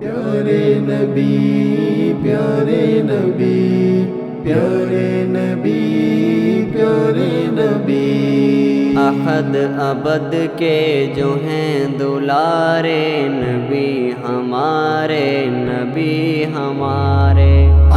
پیارے نبی پیارے نبی پیارے نبی پیارے نبی، احد ابد کے جو ہیں دلارے نبی ہمارے نبی ہمارے،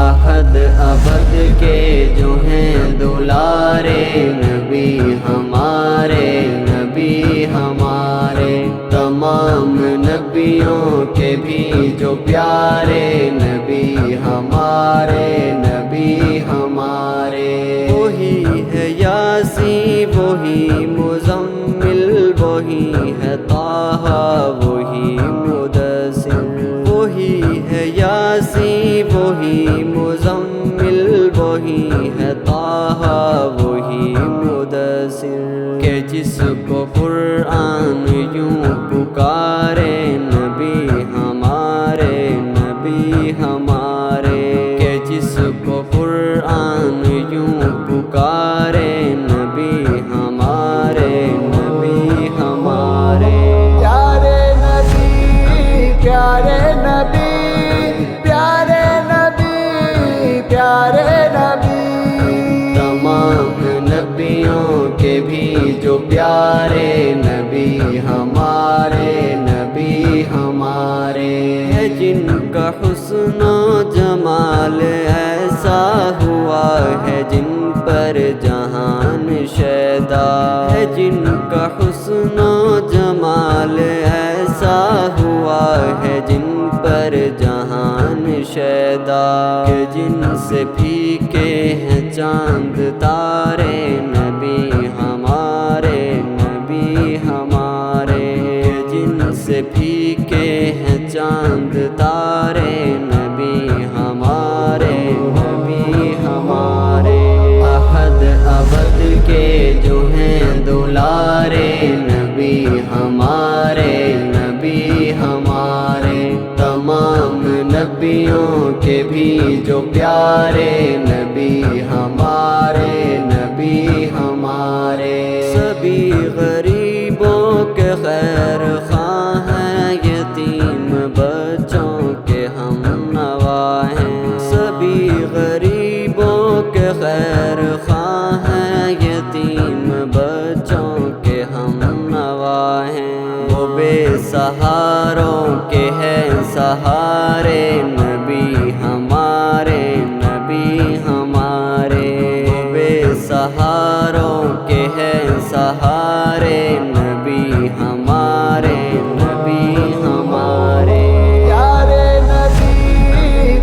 احد ابد کے جو ہیں دلارے نبی ہمارے نبی ہمارے، تمام نبیوں کے بھی جو پیارے نبی ہمارے نبی ہمارے، وہی ہے یاسین وہی مزمل وہی ہے طٰہٰ وہی مدثر، وہی ہے یاسین وہی مزمل وہی ہے طٰہٰ وہی مدثر، کہ جس کو قرآن یوں پکارے نبی ہمارے نبی ہمارے، کہ جس کو قرآن یوں پکارے نبی ہمارے نبی ہمارے، پیارے نبی پیارے نبی پیارے نبی پیارے نبی، تمام نبیوں کے بھی جو پیارے نبی ہمارے نبی ہمارے، ہے جن کا حسن و جمال ایسا ہوا ہے جن پر جہان شیدا، ہے جن کا حسن و جمال ایسا ہوا ہے جن پر جہان شیدا، کہ جن سے پھیکے ہیں چاند تارے نبی ہمارے نبی ہمارے، کہ جن سے پھیکے ہیں چاند تارے نبی ہمارے نبی ہمارے، احد ابد کے جو ہیں دلارے نبی ہمارے نبی ہمارے، تمام نبیوں کے بھی جو پیارے نبی ہمارے نبی ہمارے، سبھی غریبوں کے خیر خواہ ہیں یتیم بچوں کے ہم نوا ہیں، سبھی غریبوں کے خیر خواہ ہیں یتیم بچوں کے ہم نوا ہیں، وہ بے سہاروں کے ہیں سہارے نبی ہمارے نبی ہمارے، وہ بے سہاروں کے ہیں سہارے نبی ہمارے نبی ہمارے، پیارے نبی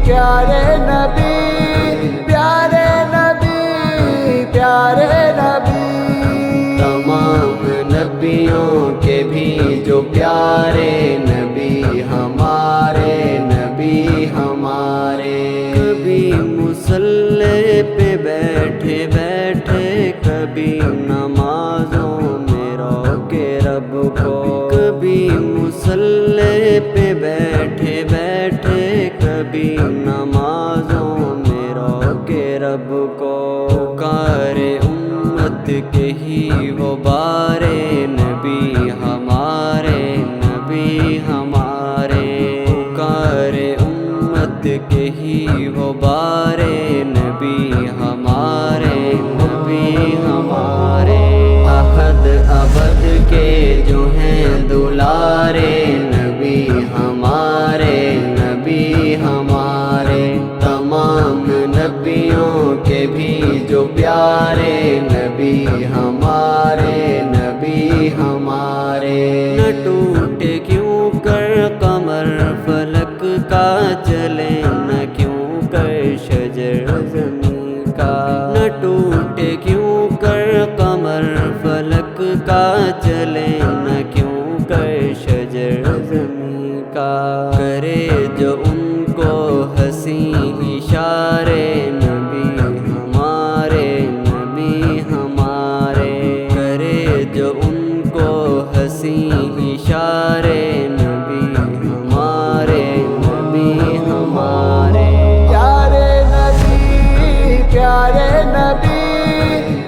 پیارے نبی پیارے نبی پیارے نبی، تمام نبیوں کے بھی جو پیارے نبی ہمارے نبی ہمارے، کبھی مصلی پہ بیٹھے بیٹھے کبھی نمازوں میں رو کے رب کو، کبھی مصلی پہ بیٹھے بیٹھے کبھی نمازوں میں رو کے رب کو، پکارے امت کے ہی وہ بارے نبی ہمارے نبی ہمارے، پکارے امت کے ہی وہ بارے نبی ہمارے نبی ہمارے، احد ابد کے جو ہیں دلارے نبی ہمارے نبی ہمارے، تمام نبیوں کے بھی جو پیارے نبی ہمارے نبی ہمارے، نہ ٹوٹے کیوں کر قمر فلک کا چلے نہ کیوں کر شجر زمین کا، نہ ٹوٹے کیوں کر قمر فلک کا چلے نہ کیوں کر شجر زمین کا، کرے جو ان کو حسین اشارے نبی ہمارے نبی ہمارے، کرے جو ان کو حسین اشارے نبی ہمارے نبی ہمارے، پیارے نبی پیارے نبی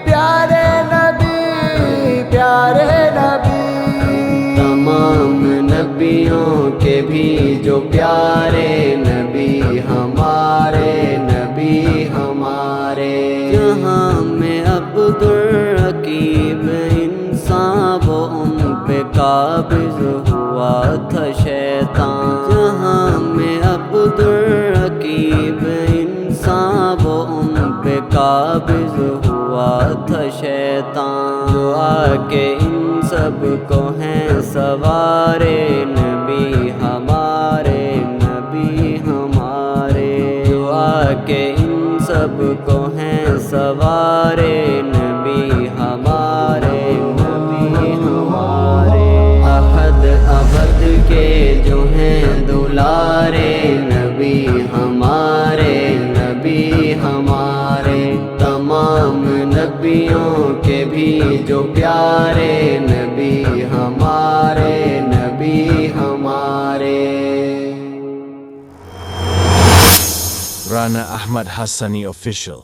پیارے نبی پیارے نبی، تمام نبیوں کے کے بھی جو پیارے نبی ہمارے نبی ہمارے جہاں میں عبدالرقیب انسان وہ ان پہ قابض ہوا تھا شیطان جہاں میں عبدالرقیب انسان وہ ان پہ قابض ہوا تھا شیطان جو آ کے ان سب کو ہیں سوارے نبی ہمارے نبی ہمارے جو آ کے ان سب کو ہیں سوارے نبی ہمارے نبی ہمارے احد ابد کے جو ہیں دلارے نبی ہمارے نبی ہمارے تمام نبیوں کے بھی جو پیارے نبی ہمارے نبی ہمارے Rana Ahmad Hassani Official